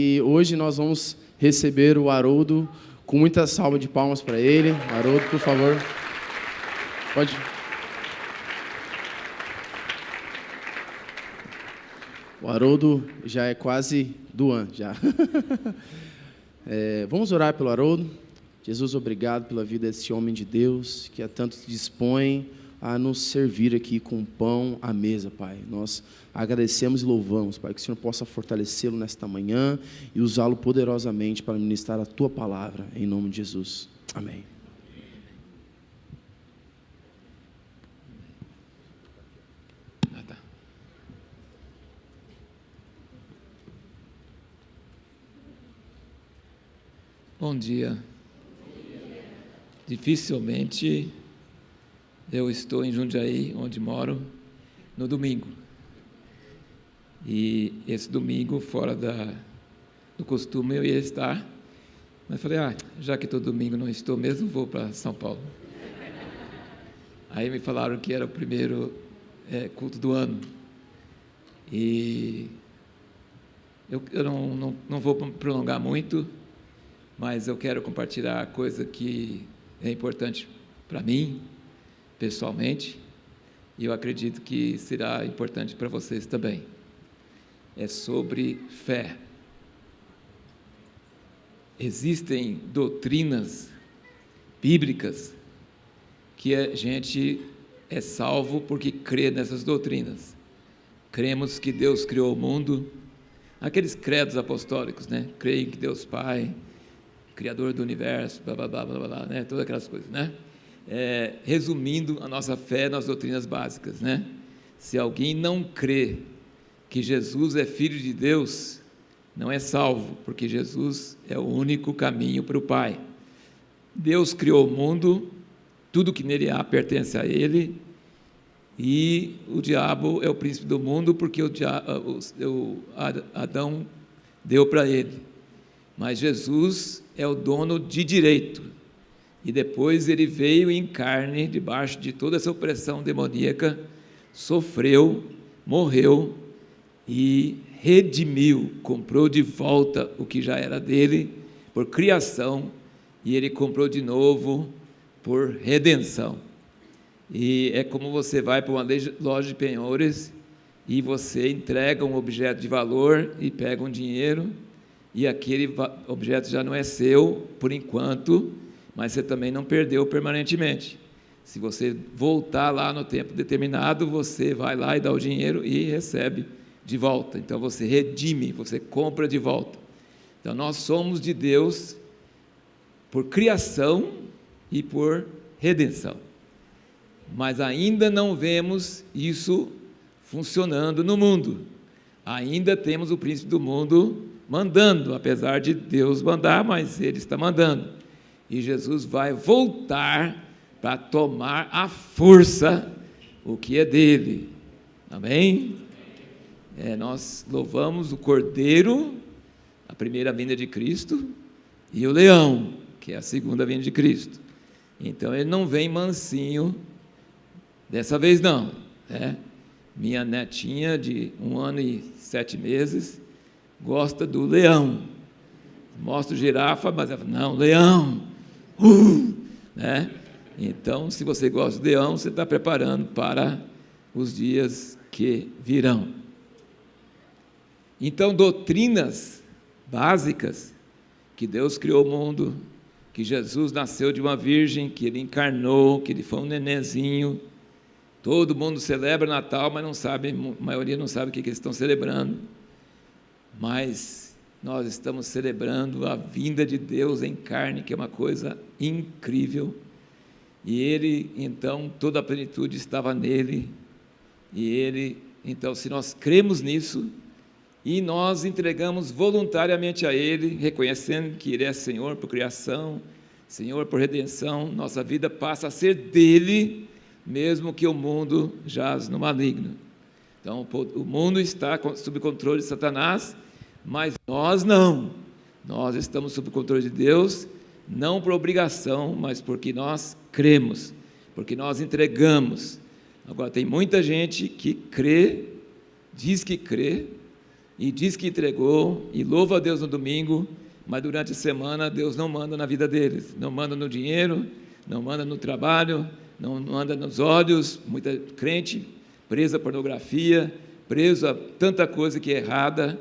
E hoje nós vamos receber o Haroldo com muita salva de palmas para ele. Haroldo, por favor. Pode. O Haroldo já é quase do ano, já. Vamos orar pelo Haroldo. Jesus, obrigado pela vida desse homem de Deus, que a tanto se dispõe a nos servir aqui com pão à mesa, Pai. Nós agradecemos e louvamos, Pai, que o Senhor possa fortalecê-lo nesta manhã e usá-lo poderosamente para ministrar a Tua palavra, em nome de Jesus. Amém. Bom dia. Dificilmente eu estou em Jundiaí, onde moro, no domingo. E esse domingo, fora do costume, eu ia estar. Mas falei, já que todo domingo não estou mesmo, vou para São Paulo. Aí me falaram que era o primeiro culto do ano. E eu não vou prolongar muito, mas eu quero compartilhar coisa que é importante para mim, pessoalmente, e eu acredito que será importante para vocês também. É sobre fé. Existem doutrinas bíblicas que a gente é salvo porque crê nessas doutrinas. Cremos que Deus criou o mundo, aqueles credos apostólicos, né? Creio que Deus Pai, Criador do universo, blá, blá, blá, blá, blá, né? Todas aquelas coisas, né? Resumindo a nossa fé nas doutrinas básicas, né? Se alguém não crê que Jesus é Filho de Deus, não é salvo, porque Jesus é o único caminho para o Pai. Deus criou o mundo, tudo que nele há pertence a Ele, e o diabo é o príncipe do mundo, porque Adão deu para ele. Mas Jesus é o dono de direito. E depois ele veio em carne, debaixo de toda essa opressão demoníaca, sofreu, morreu e redimiu, comprou de volta o que já era dele por criação, e ele comprou de novo por redenção. E é como você vai para uma loja de penhores e você entrega um objeto de valor e pega um dinheiro, e aquele objeto já não é seu por enquanto, mas você também não perdeu permanentemente. Se você voltar lá no tempo determinado, você vai lá e dá o dinheiro e recebe de volta. Então você redime, você compra de volta. Então nós somos de Deus por criação e por redenção. Mas ainda não vemos isso funcionando no mundo. Ainda temos o príncipe do mundo mandando, apesar de Deus mandar, mas ele está mandando. E Jesus vai voltar para tomar à força o que é dele. Amém? Nós louvamos o Cordeiro, a primeira vinda de Cristo, e o Leão, que é a segunda vinda de Cristo. Então ele não vem mansinho, dessa vez não. Minha netinha de 1 ano e 7 meses gosta do leão. Mostro girafa, mas ela fala, não, leão. Né? Então, se você gosta do leão, você está preparando para os dias que virão. Então, doutrinas básicas, que Deus criou o mundo, que Jesus nasceu de uma virgem, que Ele encarnou, que Ele foi um nenenzinho. Todo mundo celebra Natal, mas não sabe, a maioria não sabe o que eles estão celebrando. Mas nós estamos celebrando a vinda de Deus em carne, que é uma coisa incrível. E Ele, então, toda a plenitude estava nele. E Ele, então, se nós cremos nisso, e nós entregamos voluntariamente a Ele, reconhecendo que Ele é Senhor por criação, Senhor por redenção, nossa vida passa a ser dEle, mesmo que o mundo jaz no maligno. Então, o mundo está sob controle de Satanás, mas nós não. Nós estamos sob controle de Deus, não por obrigação, mas porque nós cremos, porque nós entregamos. Agora, tem muita gente que crê, diz que crê, e diz que entregou, e louva a Deus no domingo, mas durante a semana Deus não manda na vida deles, não manda no dinheiro, não manda no trabalho, não manda nos olhos. Muita crente presa à pornografia, preso a tanta coisa que é errada,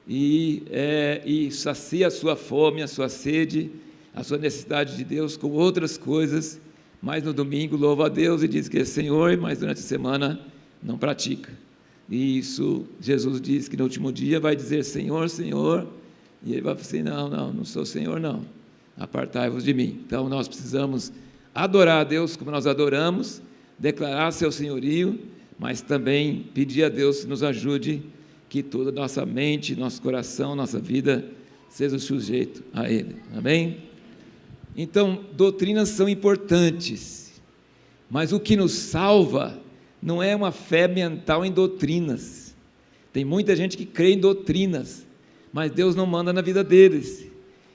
e sacia a sua fome, a sua sede, a sua necessidade de Deus com outras coisas, mas no domingo louva a Deus e diz que é Senhor, mas durante a semana não pratica. E isso, Jesus diz que no último dia vai dizer Senhor, Senhor, e ele vai falar assim, não sou Senhor não, apartai-vos de mim. Então nós precisamos adorar a Deus como nós adoramos, declarar seu senhorio, mas também pedir a Deus que nos ajude, que toda a nossa mente, nosso coração, nossa vida seja sujeito a Ele. Amém? Então, doutrinas são importantes, mas o que nos salva não é uma fé mental em doutrinas. Tem muita gente que crê em doutrinas, mas Deus não manda na vida deles.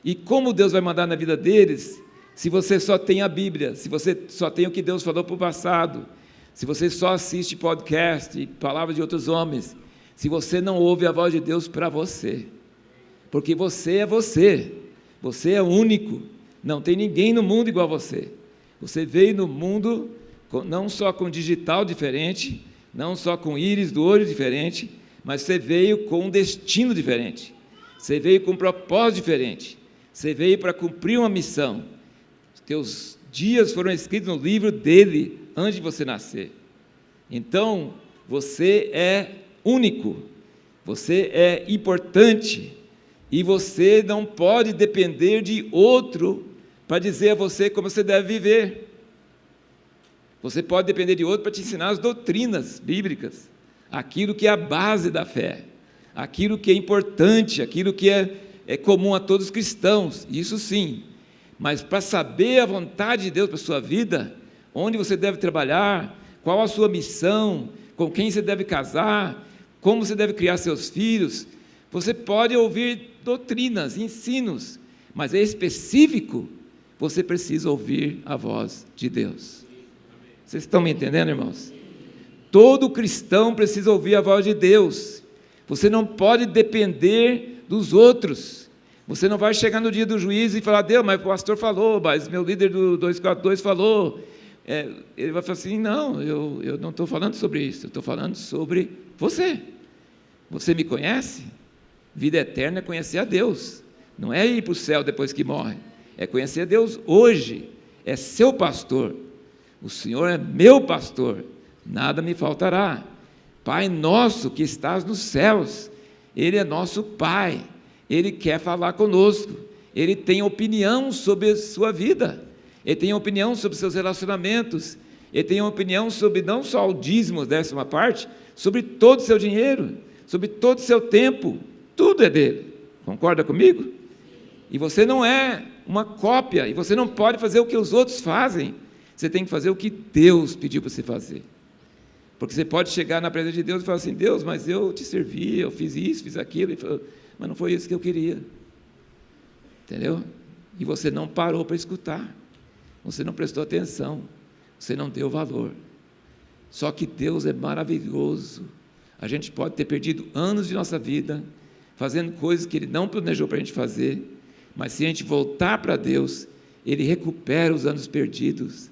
E como Deus vai mandar na vida deles, se você só tem a Bíblia, se você só tem o que Deus falou para o passado, se você só assiste podcast, palavras de outros homens, se você não ouve a voz de Deus para você, porque você é único, não tem ninguém no mundo igual a você. Você veio no mundo não só com digital diferente, não só com íris do olho diferente, mas você veio com um destino diferente, você veio com um propósito diferente, você veio para cumprir uma missão. Os teus dias foram escritos no livro dele antes de você nascer. Então, você é único, você é importante, e você não pode depender de outro para dizer a você como você deve viver. Você pode depender de outro para te ensinar as doutrinas bíblicas, aquilo que é a base da fé, aquilo que é importante, aquilo que é comum a todos os cristãos, isso sim. Mas para saber a vontade de Deus para a sua vida, onde você deve trabalhar, qual a sua missão, com quem você deve casar, como você deve criar seus filhos, você pode ouvir doutrinas, ensinos, mas é específico, você precisa ouvir a voz de Deus. Vocês estão me entendendo, irmãos? Todo cristão precisa ouvir a voz de Deus. Você não pode depender dos outros. Você não vai chegar no dia do juízo e falar, Deus, mas o pastor falou, mas meu líder do 242 falou. Ele vai falar assim, não, eu não estou falando sobre isso, eu estou falando sobre você. Você me conhece? Vida eterna é conhecer a Deus, não é ir para o céu depois que morre, é conhecer a Deus hoje, é seu pastor. O Senhor é meu pastor, nada me faltará. Pai nosso que estás nos céus, Ele é nosso Pai, Ele quer falar conosco, Ele tem opinião sobre a sua vida, Ele tem opinião sobre seus relacionamentos, Ele tem opinião sobre não só o dízimo, 10ª parte, sobre todo o seu dinheiro, sobre todo o seu tempo, tudo é dele. Concorda comigo? E você não é uma cópia, e você não pode fazer o que os outros fazem, você tem que fazer o que Deus pediu para você fazer. Porque você pode chegar na presença de Deus e falar assim, Deus, mas eu te servi, eu fiz isso, fiz aquilo, mas não foi isso que eu queria. Entendeu? E você não parou para escutar, você não prestou atenção, você não deu valor. Só que Deus é maravilhoso. A gente pode ter perdido anos de nossa vida fazendo coisas que Ele não planejou para a gente fazer, mas se a gente voltar para Deus, Ele recupera os anos perdidos,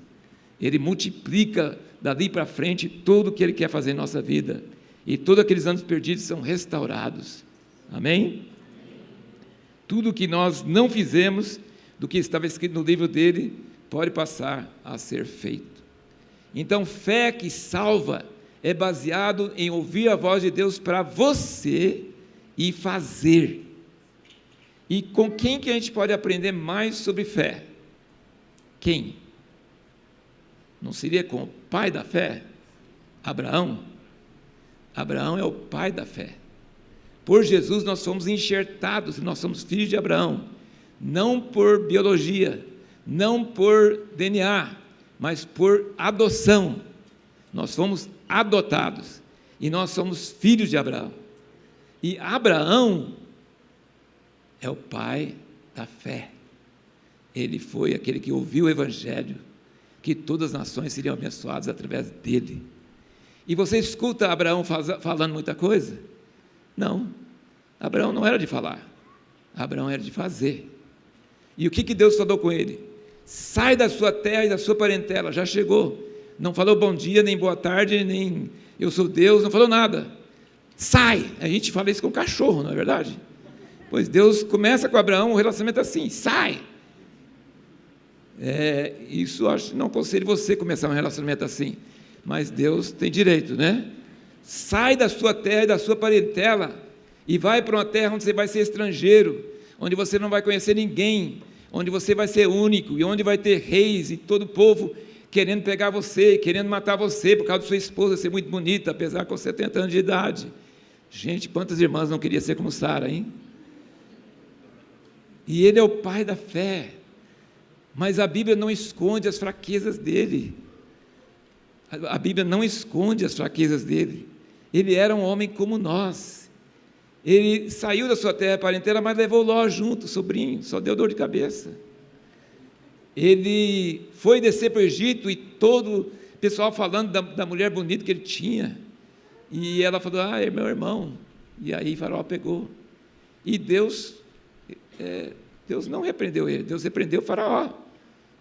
Ele multiplica dali para frente tudo o que Ele quer fazer em nossa vida, e todos aqueles anos perdidos são restaurados. Amém? Tudo o que nós não fizemos do que estava escrito no livro dele pode passar a ser feito. Então, fé que salva é baseado em ouvir a voz de Deus para você e fazer. E com quem que a gente pode aprender mais sobre fé? Quem? Não seria com o pai da fé? Abraão? Abraão é o pai da fé. Por Jesus nós fomos enxertados, nós somos filhos de Abraão, não por biologia, não por DNA, mas por adoção. Nós fomos adotados e nós somos filhos de Abraão. E Abraão é o pai da fé. Ele foi aquele que ouviu o evangelho, que todas as nações seriam abençoadas através dele. E você escuta Abraão falando muita coisa? Não. Abraão não era de falar, Abraão era de fazer. E o que Deus falou com ele? Sai da sua terra e da sua parentela, já chegou. Não falou bom dia, nem boa tarde, nem eu sou Deus, não falou nada. Sai! A gente fala isso com cachorro, não é verdade? Pois Deus começa com Abraão um relacionamento assim, sai! Isso acho que não aconselho você começar um relacionamento assim, mas Deus tem direito, né? Sai da sua terra e da sua parentela e vai para uma terra onde você vai ser estrangeiro, onde você não vai conhecer ninguém, onde você vai ser único e onde vai ter reis e todo o povo querendo pegar você, querendo matar você por causa de sua esposa ser muito bonita, apesar de com 70 anos de idade. Gente, quantas irmãs não queriam ser como Sara, hein? E ele é o pai da fé, mas a Bíblia não esconde as fraquezas dele. A Bíblia não esconde as fraquezas dele. Ele era um homem como nós. Ele saiu da sua terra parentela, mas levou Ló junto, sobrinho, só deu dor de cabeça. Ele foi descer para o Egito e todo o pessoal falando da mulher bonita que ele tinha. E ela falou, é meu irmão. E aí Faraó pegou. E Deus não repreendeu ele, Deus repreendeu o Faraó.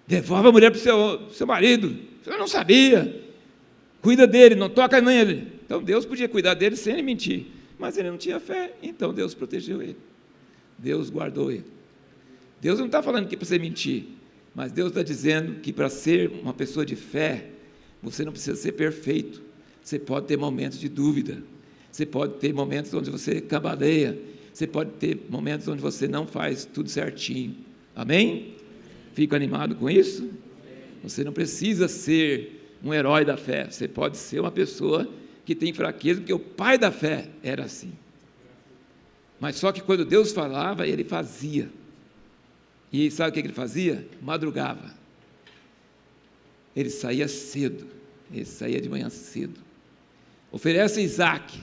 Devolve a mulher para o seu marido. Eu não sabia. Cuida dele, não toca nele. Então Deus podia cuidar dele sem ele mentir. Mas ele não tinha fé, então Deus protegeu ele. Deus guardou ele. Deus não está falando aqui para você mentir, mas Deus está dizendo que para ser uma pessoa de fé, você não precisa ser perfeito. Você pode ter momentos de dúvida. Você pode ter momentos onde você cambaleia. Você pode ter momentos onde você não faz tudo certinho. Amém? Fica animado com isso? Você não precisa ser um herói da fé. Você pode ser uma pessoa que tem fraqueza, porque o pai da fé era assim. Mas só que quando Deus falava, ele fazia. E sabe o que ele fazia? Madrugava. Ele saía cedo. Ele saía de manhã cedo. Oferece Isaac.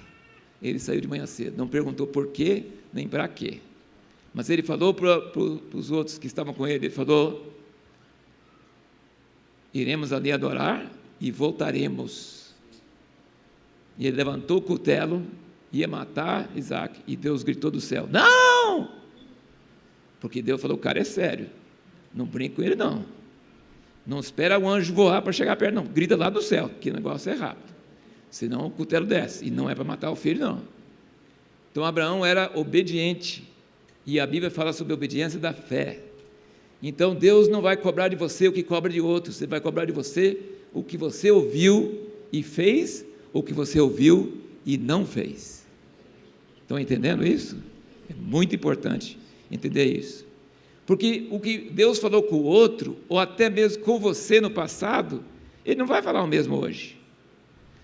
Ele saiu de manhã cedo. Não perguntou por quê, nem para quê. Mas ele falou para os outros que estavam com ele, ele falou, iremos ali adorar e voltaremos. E ele levantou o cutelo, ia matar Isaac, e Deus gritou do céu, não! Porque Deus falou, o cara é sério, não brinca com ele não. Não espera o anjo voar para chegar perto, não. Grita lá do céu, que o negócio é rápido. Senão o cutelo desce, e não é para matar o filho, não. Então Abraão era obediente, e a Bíblia fala sobre a obediência da fé. Então Deus não vai cobrar de você o que cobra de outros, Ele vai cobrar de você o que você ouviu e fez, ou o que você ouviu e não fez. Estão entendendo isso? É muito importante entender isso. Porque o que Deus falou com o outro, ou até mesmo com você no passado, Ele não vai falar o mesmo hoje.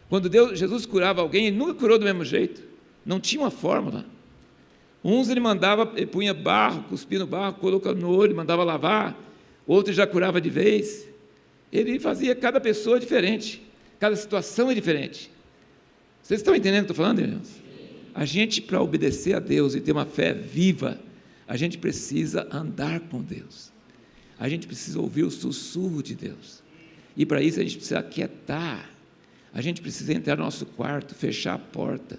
Quando Jesus curava alguém, Ele nunca curou do mesmo jeito. Não tinha uma fórmula. Uns ele punha barro, cuspia no barro, colocava no olho, mandava lavar. Outros já curava de vez. Ele fazia cada pessoa diferente. Cada situação é diferente. Vocês estão entendendo o que eu estou falando, irmãos? A gente, para obedecer a Deus e ter uma fé viva, a gente precisa andar com Deus. A gente precisa ouvir o sussurro de Deus. E para isso a gente precisa aquietar. A gente precisa entrar no nosso quarto, fechar a porta.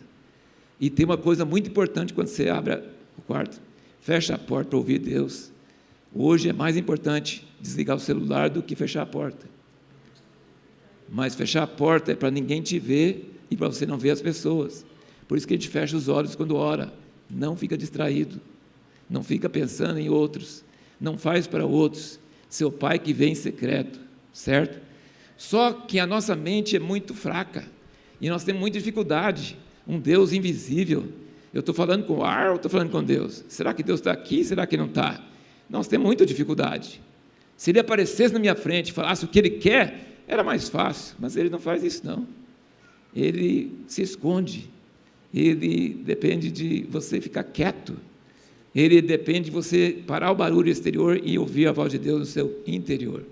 E tem uma coisa muito importante quando você abre o quarto. Fecha a porta para ouvir Deus. Hoje é mais importante desligar o celular do que fechar a porta. Mas fechar a porta é para ninguém te ver e para você não ver as pessoas. Por isso que a gente fecha os olhos quando ora. Não fica distraído. Não fica pensando em outros. Não faz para outros. Seu Pai que vem em secreto. Certo? Só que a nossa mente é muito fraca. E nós temos muita dificuldade. Um Deus invisível. Eu estou falando com o ar ou estou falando com Deus? Será que Deus está aqui? Será que não está? Nós temos muita dificuldade. Se Ele aparecesse na minha frente e falasse o que Ele quer, era mais fácil. Mas Ele não faz isso, não. Ele se esconde. Ele depende de você ficar quieto. Ele depende de você parar o barulho exterior e ouvir a voz de Deus no seu interior.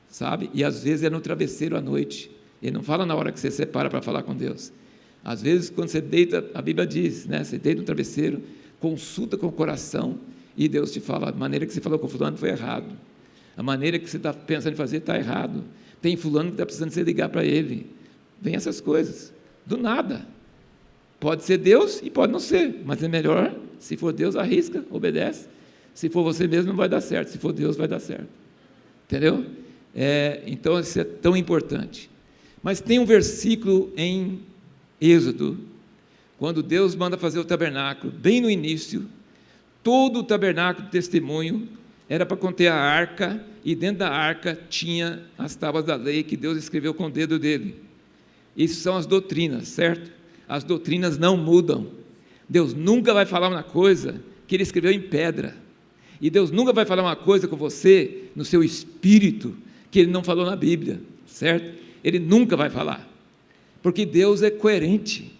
Sabe? E às vezes é no travesseiro à noite. Ele não fala na hora que você separa para falar com Deus. Às vezes, quando você deita, a Bíblia diz, né? Você deita no travesseiro, consulta com o coração e Deus te fala, a maneira que você falou com fulano foi errado. A maneira que você está pensando em fazer está errado. Tem fulano que está precisando de você ligar para ele. Vem essas coisas, do nada. Pode ser Deus e pode não ser, mas é melhor, se for Deus, arrisca, obedece. Se for você mesmo, não vai dar certo. Se for Deus, vai dar certo. Entendeu? Então, isso é tão importante. Mas tem um versículo em Êxodo, quando Deus manda fazer o tabernáculo, bem no início, todo o tabernáculo de testemunho era para conter a arca, e dentro da arca tinha as tábuas da lei que Deus escreveu com o dedo dele. Isso são as doutrinas, certo? As doutrinas não mudam. Deus nunca vai falar uma coisa que Ele escreveu em pedra. E Deus nunca vai falar uma coisa com você, no seu espírito, que Ele não falou na Bíblia, certo? Ele nunca vai falar. Porque Deus é coerente.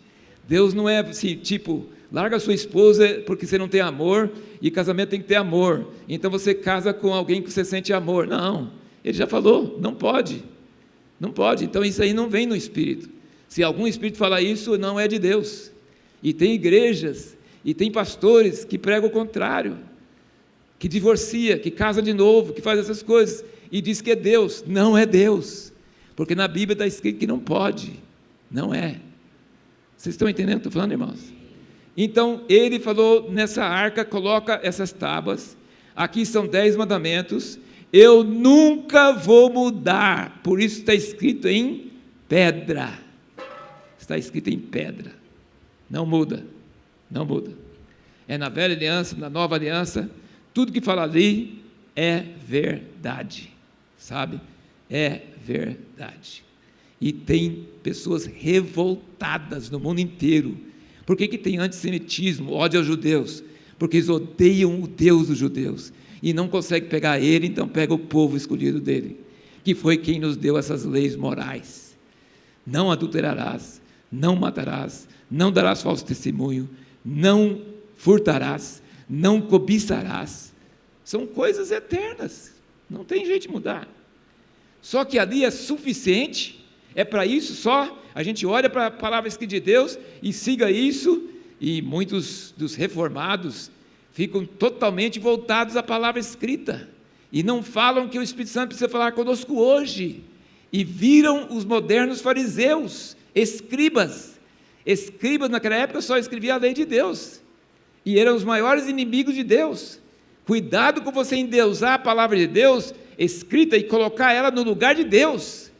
Deus não é assim, tipo, larga a sua esposa porque você não tem amor, e casamento tem que ter amor. Então você casa com alguém que você sente amor. Não, Ele já falou, não pode. Não pode, então isso aí não vem no Espírito. Se algum Espírito falar isso, não é de Deus. E tem igrejas, e tem pastores que pregam o contrário, que divorcia, que casa de novo, que faz essas coisas, e diz que é Deus. Não é Deus, porque na Bíblia está escrito que não pode, não é. Vocês estão entendendo o que eu estou falando, irmãos? Então, ele falou, nessa arca, coloca essas tábuas, aqui são 10 mandamentos, eu nunca vou mudar, por isso está escrito em pedra, está escrito em pedra, não muda, não muda, é na velha aliança, na nova aliança, tudo que fala ali é verdade, sabe? É verdade. E tem pessoas revoltadas no mundo inteiro. Por que tem antissemitismo, ódio aos judeus? Porque eles odeiam o Deus dos judeus e não conseguem pegar ele, então pega o povo escolhido dele, que foi quem nos deu essas leis morais. Não adulterarás, não matarás, não darás falso testemunho, não furtarás, não cobiçarás. São coisas eternas, não tem jeito de mudar. Só que ali é suficiente, é para isso só, a gente olha para a palavra escrita de Deus e siga isso, e muitos dos reformados ficam totalmente voltados à palavra escrita, e não falam que o Espírito Santo precisa falar conosco hoje, e viram os modernos fariseus, escribas naquela época só escreviam a lei de Deus, e eram os maiores inimigos de Deus. Cuidado com você endeusar a palavra de Deus escrita e colocar ela no lugar de Deus.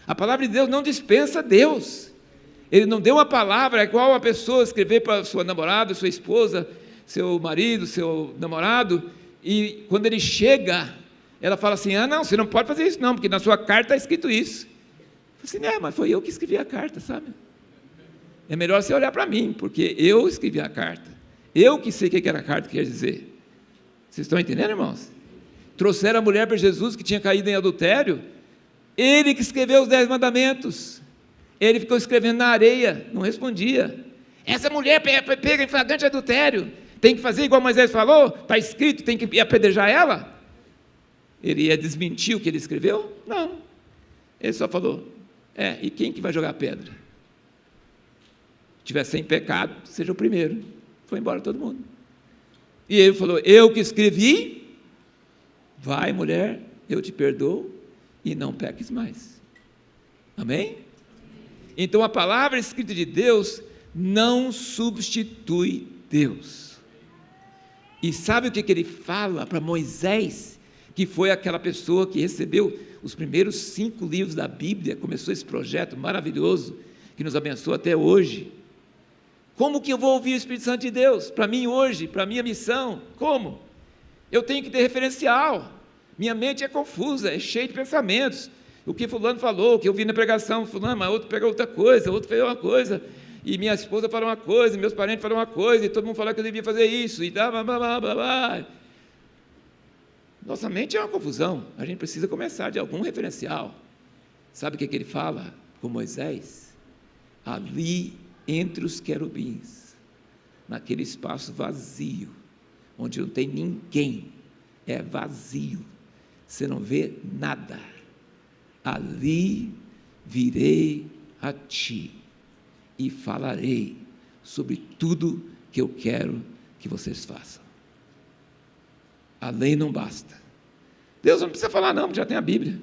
A palavra de Deus não dispensa Deus. Ele não deu uma palavra igual a pessoa escrever para sua namorada, sua esposa, seu marido, seu namorado, e quando ele chega, ela fala assim, não, você não pode fazer isso não, porque na sua carta está escrito isso. Eu falei assim, mas foi eu que escrevi a carta, sabe? É melhor você olhar para mim, porque eu escrevi a carta. Eu que sei o que era a carta quer dizer. Vocês estão entendendo, irmãos? Trouxeram a mulher para Jesus que tinha caído em adultério, ele que escreveu os 10 mandamentos, ele ficou escrevendo na areia, não respondia. Essa mulher pega em flagrante adultério, tem que fazer igual Moisés falou, está escrito, tem que apedrejar ela. Ele ia desmentir o que ele escreveu? Não, ele só falou, e quem que vai jogar pedra? Se tiver sem pecado, seja o primeiro. Foi embora todo mundo. E ele falou, eu que escrevi, vai mulher, eu te perdoo, e não peques mais. Amém? Então a palavra escrita de Deus não substitui Deus. E sabe o que ele fala para Moisés, que foi aquela pessoa que recebeu os primeiros 5 livros da Bíblia, começou esse projeto maravilhoso, que nos abençoa até hoje. Como que eu vou ouvir o Espírito Santo de Deus? Para mim hoje, para a minha missão, como? Eu tenho que ter referencial, minha mente é confusa, é cheia de pensamentos, o que fulano falou, o que eu vi na pregação, fulano, mas outro pegou outra coisa, outro fez uma coisa, e minha esposa falou uma coisa, e meus parentes falaram uma coisa, e todo mundo falou que eu devia fazer isso, e blá, blá, blá, blá, blá. Nossa mente é uma confusão, a gente precisa começar de algum referencial. Sabe o que ele fala com Moisés? Ali entre os querubins, naquele espaço vazio, onde não tem ninguém, é vazio, você não vê nada, ali virei a ti e falarei sobre tudo que eu quero que vocês façam. A lei não basta. Deus não precisa falar não, porque já tem a Bíblia.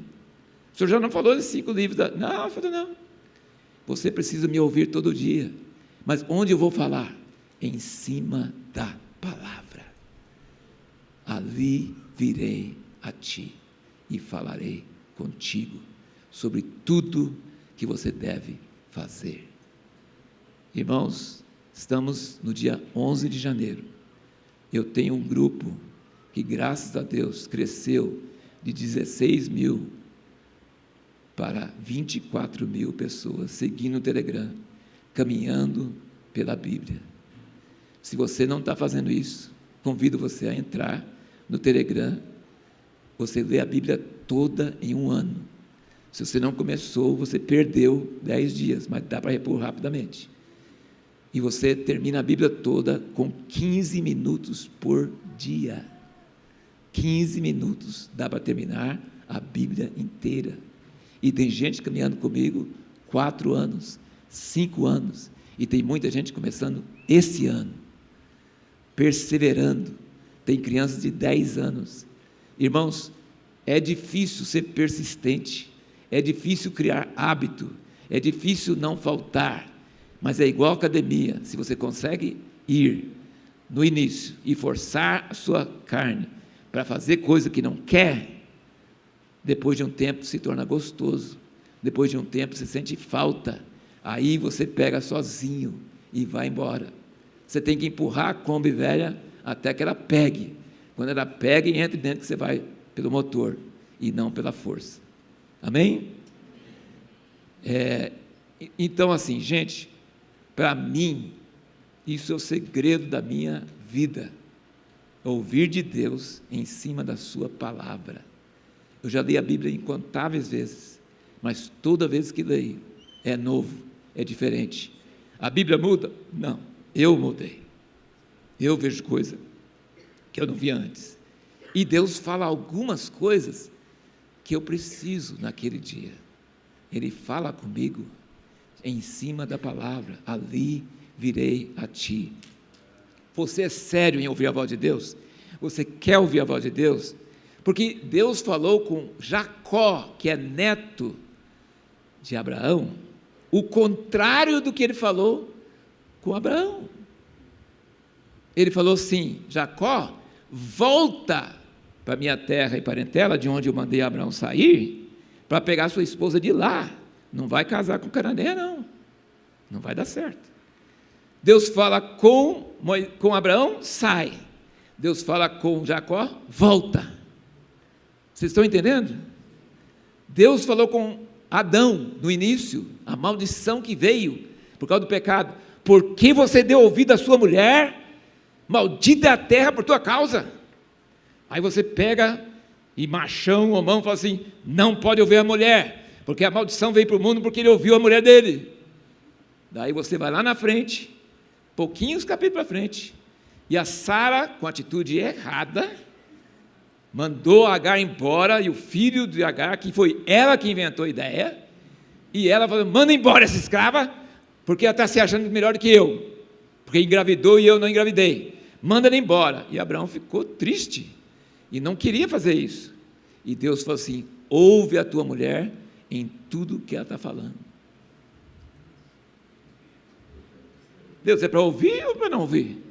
O Senhor já não falou nesses 5 livros. Não, eu falei não. Você precisa me ouvir todo dia, Mas onde eu vou falar? Em cima da palavra. Ali virei a ti e falarei contigo sobre tudo que você deve fazer. Irmãos, estamos no dia 11 de janeiro. Eu tenho um grupo que, graças a Deus, cresceu de 16 mil para 24 mil pessoas seguindo o Telegram, caminhando pela Bíblia. Se você não está fazendo isso, convido você a entrar no Telegram. Você lê a Bíblia toda em um ano. Se você não começou, você perdeu 10 dias, mas dá para repor rapidamente. E você termina a Bíblia toda com 15 minutos por dia. 15 minutos dá para terminar a Bíblia inteira. E tem gente caminhando comigo 4 anos, 5 anos, e tem muita gente começando esse ano, perseverando. Tem crianças de 10 anos. Irmãos, é difícil ser persistente, é difícil criar hábito, é difícil não faltar, mas é igual academia. Se você consegue ir no início e forçar a sua carne para fazer coisa que não quer, depois de um tempo se torna gostoso, depois de um tempo você sente falta, aí você pega sozinho e vai embora. Você tem que empurrar a Kombi velha até que ela pegue. Quando ela pega, entre dentro, que você vai pelo motor e não pela força. Amém? Então, assim, gente, para mim, isso é o segredo da minha vida. Ouvir de Deus em cima da sua palavra. Eu já li a Bíblia incontáveis vezes, mas toda vez que leio, é novo, é diferente. A Bíblia muda? Não, eu mudei. Eu vejo coisa que eu não via antes. E Deus fala algumas coisas que eu preciso naquele dia. Ele fala comigo em cima da palavra. Ali virei a ti. Você é sério em ouvir a voz de Deus? Você quer ouvir a voz de Deus? Porque Deus falou com Jacó, que é neto de Abraão, o contrário do que ele falou com Abraão. Ele falou assim: Jacó, volta para minha terra e parentela, de onde eu mandei Abraão sair, para pegar sua esposa de lá. Não vai casar com cananeia, não. Não vai dar certo. Deus fala com Abraão, sai. Deus fala com Jacó, volta. Vocês estão entendendo? Deus falou com Adão no início, a maldição que veio por causa do pecado. Porque você deu ouvido à sua mulher, maldita é a terra por tua causa. Aí você pega e machão, homão, fala assim: não pode ouvir a mulher, porque a maldição veio para o mundo porque ele ouviu a mulher dele. Daí você vai lá na frente, pouquinhos capítulos para frente, e a Sara, com atitude errada, mandou Agar embora, e o filho de Agar, que foi ela que inventou a ideia, e ela falou: manda embora essa escrava, porque ela está se achando melhor do que eu, porque engravidou e eu não engravidei, manda ela embora. E Abraão ficou triste, e não queria fazer isso, e Deus falou assim: ouve a tua mulher em tudo que ela está falando. Deus é para ouvir ou para não ouvir?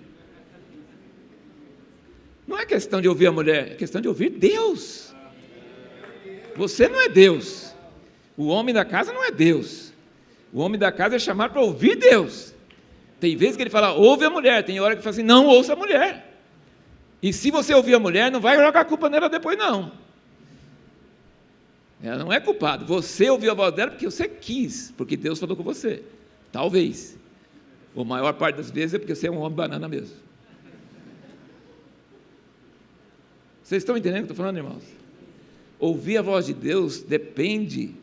Não é questão de ouvir a mulher, é questão de ouvir Deus. Você não é Deus. O homem da casa não é Deus. O homem da casa é chamado para ouvir Deus. Tem vezes que ele fala: ouve a mulher. Tem hora que ele fala assim: não ouça a mulher. E se você ouvir a mulher, não vai jogar a culpa nela depois, não. Ela não é culpada. Você ouviu a voz dela porque você quis, porque Deus falou com você. Talvez. Ou a maior parte das vezes é porque você é um homem banana mesmo. Vocês estão entendendo o que eu estou falando, irmãos? Ouvir a voz de Deus depende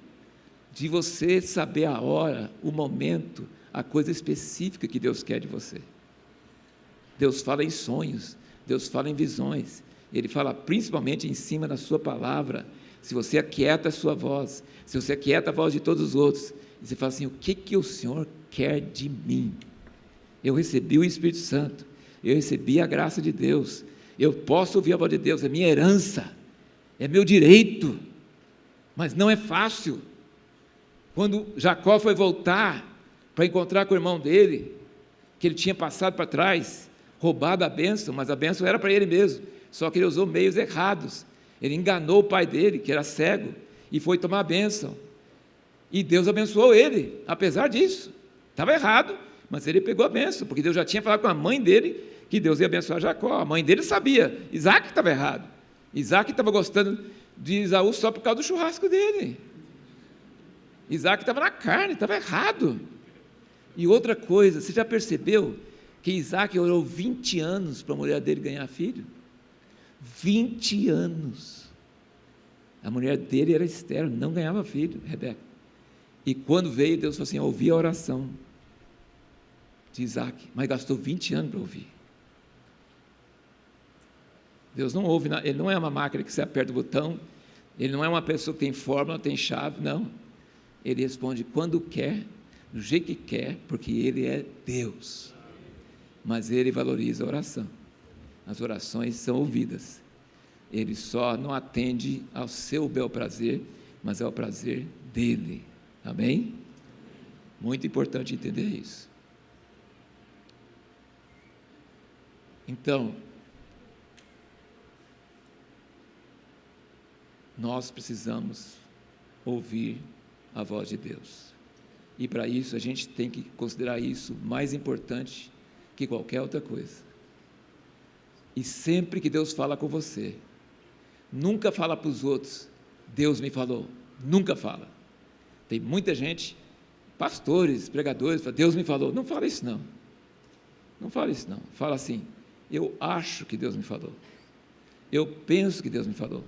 de você saber a hora, o momento, a coisa específica que Deus quer de você. Deus fala em sonhos, Deus fala em visões, Ele fala principalmente em cima da sua palavra. Se você aquieta a sua voz, se você aquieta a voz de todos os outros, e você fala assim: o que o Senhor quer de mim? Eu recebi o Espírito Santo, eu recebi a graça de Deus, eu posso ouvir a voz de Deus, é minha herança, é meu direito, mas não é fácil. Quando Jacó foi voltar para encontrar com o irmão dele, que ele tinha passado para trás, roubado a bênção, mas a bênção era para ele mesmo, só que ele usou meios errados. Ele enganou o pai dele, que era cego, e foi tomar a bênção. E Deus abençoou ele, apesar disso. Estava errado, mas ele pegou a bênção, porque Deus já tinha falado com a mãe dele que Deus ia abençoar Jacó. A mãe dele sabia. Isaac estava errado. Isaac estava gostando de Esaú só por causa do churrasco dele. Isaac estava na carne, estava errado. E outra coisa, você já percebeu que Isaac orou 20 anos para a mulher dele ganhar filho? 20 anos. A mulher dele era estéril, não ganhava filho, Rebeca. E quando veio, Deus falou assim: eu ouvi a oração de Isaac, mas gastou 20 anos para ouvir. Deus não ouve, ele não é uma máquina que você aperta o botão, ele não é uma pessoa que tem fórmula, tem chave, não. Ele responde quando quer, do jeito que quer, porque ele é Deus. Mas ele valoriza a oração. As orações são ouvidas. Ele só não atende ao seu bel prazer, mas ao prazer dele. Amém? Muito importante entender isso. Então, nós precisamos ouvir a voz de Deus. E para isso a gente tem que considerar isso mais importante que qualquer outra coisa. E sempre que Deus fala com você, nunca fala para os outros: Deus me falou. Nunca fala. Tem muita gente, pastores, pregadores, fala: Deus me falou. Não fala isso não. Não fala isso não. Fala assim: eu acho que Deus me falou. Eu penso que Deus me falou.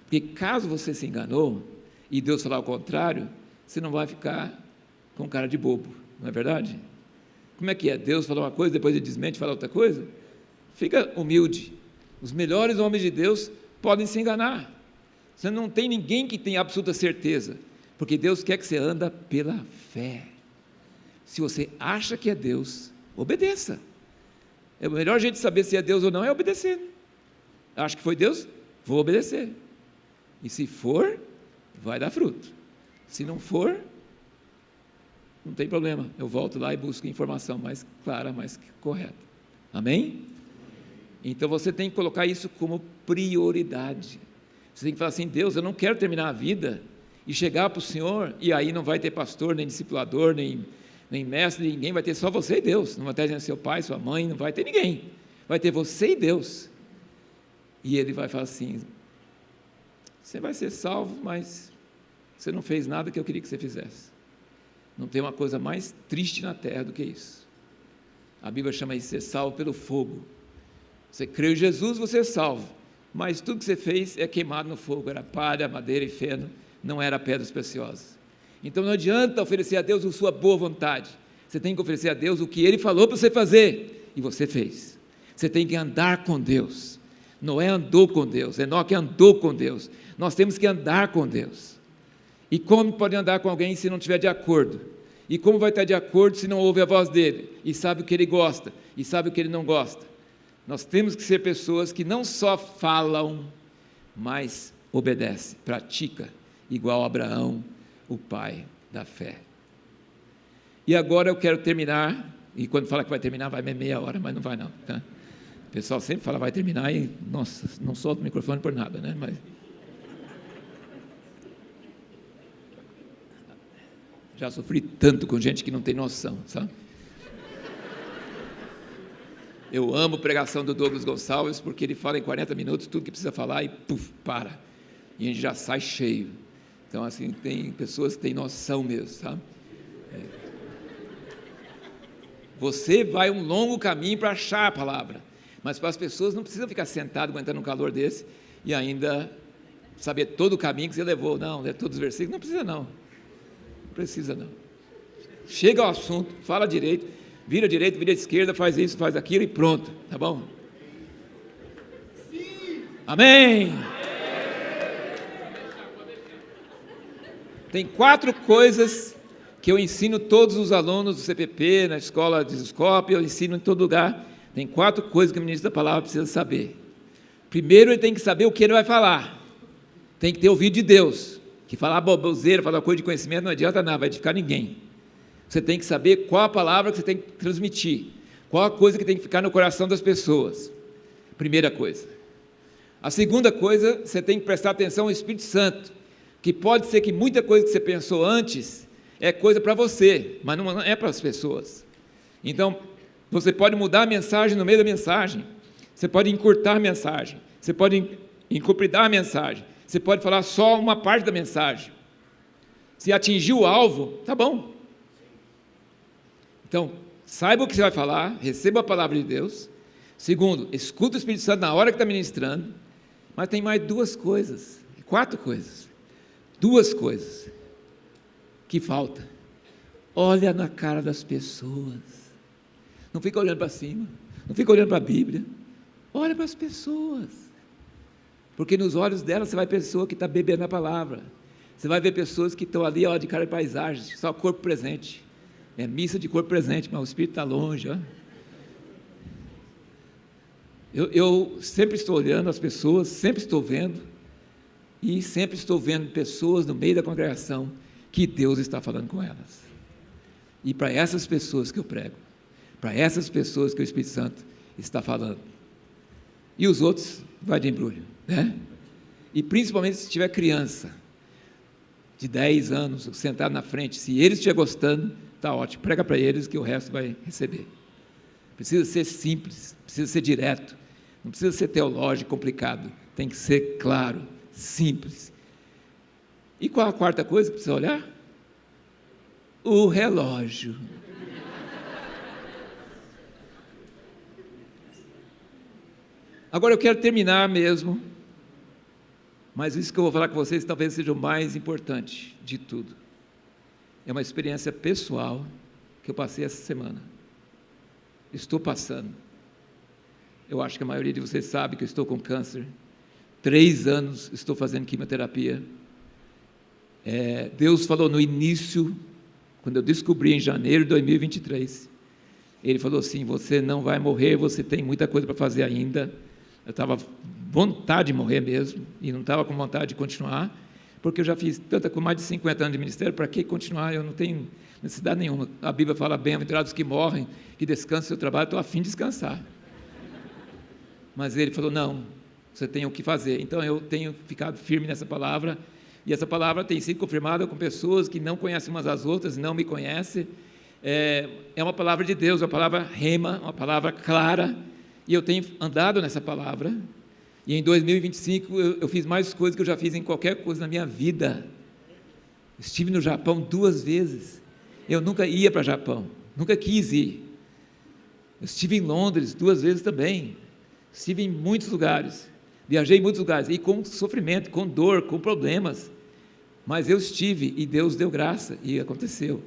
Porque caso você se enganou e Deus falar o contrário, você não vai ficar com cara de bobo, não é verdade? Como é que é? Deus falou uma coisa, depois ele desmente e fala outra coisa? Fica humilde. Os melhores homens de Deus podem se enganar. Você não tem ninguém que tenha absoluta certeza, porque Deus quer que você anda pela fé. Se você acha que é Deus, obedeça. O melhor jeito de saber se é Deus ou não é obedecer. Acho que foi Deus, vou obedecer. E se for, vai dar fruto. Se não for, não tem problema. Eu volto lá e busco informação mais clara, mais correta. Amém? Então você tem que colocar isso como prioridade. Você tem que falar assim: Deus, eu não quero terminar a vida e chegar para o Senhor, e aí não vai ter pastor, nem discipulador, nem mestre, ninguém, vai ter só você e Deus. Não vai ter seu pai, sua mãe, não vai ter ninguém. Vai ter você e Deus. E Ele vai falar assim: você vai ser salvo, mas você não fez nada que eu queria que você fizesse. Não tem uma coisa mais triste na terra do que isso. A Bíblia chama isso de ser salvo pelo fogo. Você creu em Jesus, você é salvo, mas tudo que você fez é queimado no fogo. Era palha, madeira e feno, não era pedras preciosas. Então não adianta oferecer a Deus a sua boa vontade. Você tem que oferecer a Deus o que Ele falou para você fazer, e você fez. Você tem que andar com Deus. Noé andou com Deus, Enoque andou com Deus. Nós temos que andar com Deus. E como pode andar com alguém se não estiver de acordo? E como vai estar de acordo se não ouve a voz dele? E sabe o que ele gosta, e sabe o que ele não gosta? Nós temos que ser pessoas que não só falam, mas obedecem, praticam, igual Abraão, o pai da fé. E agora eu quero terminar, e quando fala que vai terminar, vai meia hora, mas não vai não, tá? O pessoal sempre fala vai terminar e, nossa, não solta o microfone por nada, né? Mas já sofri tanto com gente que não tem noção, sabe? Eu amo a pregação do Douglas Gonçalves, porque ele fala em 40 minutos tudo que precisa falar e puf, para. E a gente já sai cheio. Então, assim, tem pessoas que têm noção mesmo, sabe? Você vai um longo caminho para achar a palavra, mas para as pessoas não precisa ficar sentado aguentando um calor desse e ainda saber todo o caminho que você levou. Não, todos os versículos, não precisa não. Não precisa não. Chega ao assunto, fala direito, vira direita, vira esquerda, faz isso, faz aquilo e pronto, tá bom? Sim. Amém! Tem 4 coisas que eu ensino todos os alunos do CPP, na escola de Escope, eu ensino em todo lugar. Tem 4 coisas que o ministro da palavra precisa saber. Primeiro, ele tem que saber o que ele vai falar. Tem que ter ouvido de Deus. Que falar bobeira, falar coisa de conhecimento não adianta nada, vai edificar ninguém. Você tem que saber qual a palavra que você tem que transmitir. Qual a coisa que tem que ficar no coração das pessoas? Primeira coisa. A segunda coisa, você tem que prestar atenção ao Espírito Santo, que pode ser que muita coisa que você pensou antes é coisa para você, mas não é para as pessoas. Então, você pode mudar a mensagem no meio da mensagem, você pode encurtar a mensagem, você pode encupridar a mensagem, você pode falar só uma parte da mensagem. Se atingir o alvo, tá bom. Então, saiba o que você vai falar, receba a palavra de Deus. Segundo, escuta o Espírito Santo na hora que está ministrando. Mas tem mais 4 coisas. 2 coisas que falta. Olha na cara das pessoas. Não fica olhando para cima, não fica olhando para a Bíblia. Olha para as pessoas. Porque nos olhos delas você vai ver pessoa que está bebendo a palavra. Você vai ver pessoas que estão ali, ó, de cara de paisagem, só corpo presente. É missa de corpo presente, mas o Espírito está longe. Ó. Eu sempre estou olhando as pessoas, sempre estou vendo, e sempre estou vendo pessoas no meio da congregação que Deus está falando com elas. E para essas pessoas que eu prego, para essas pessoas que o Espírito Santo está falando. E os outros, vai de embrulho, né? E principalmente se tiver criança, de 10 anos, sentado na frente, se eles estiverem gostando, está ótimo, prega para eles que o resto vai receber. Precisa ser simples, precisa ser direto, não precisa ser teológico, complicado, tem que ser claro, simples. E qual a quarta coisa que precisa olhar? O relógio. Agora eu quero terminar mesmo, mas isso que eu vou falar com vocês talvez seja o mais importante de tudo. É uma experiência pessoal que eu passei essa semana. Estou passando. Eu acho que a maioria de vocês sabe que eu estou com câncer. 3 anos estou fazendo quimioterapia. Deus falou no início, quando eu descobri em janeiro de 2023, Ele falou assim, você não vai morrer, você tem muita coisa para fazer ainda. Eu estava com vontade de morrer mesmo, e não estava com vontade de continuar, porque eu já fiz com mais de 50 anos de ministério, para que continuar? Eu não tenho necessidade nenhuma. A Bíblia fala, bem-aventurados que morrem, que descansam o seu trabalho, estou a fim de descansar. Mas Ele falou, não, você tem o que fazer. Então eu tenho ficado firme nessa palavra, e essa palavra tem sido confirmada com pessoas que não conhecem umas às outras, não me conhecem. É uma palavra de Deus, uma palavra rema, uma palavra clara, e eu tenho andado nessa palavra, e em 2025 eu fiz mais coisas que eu já fiz em qualquer coisa na minha vida. Estive no Japão 2 vezes, eu nunca ia para o Japão, nunca quis ir. Eu estive em Londres 2 vezes também, estive em muitos lugares, viajei em muitos lugares, e com sofrimento, com dor, com problemas, mas eu estive, e Deus deu graça, e aconteceu.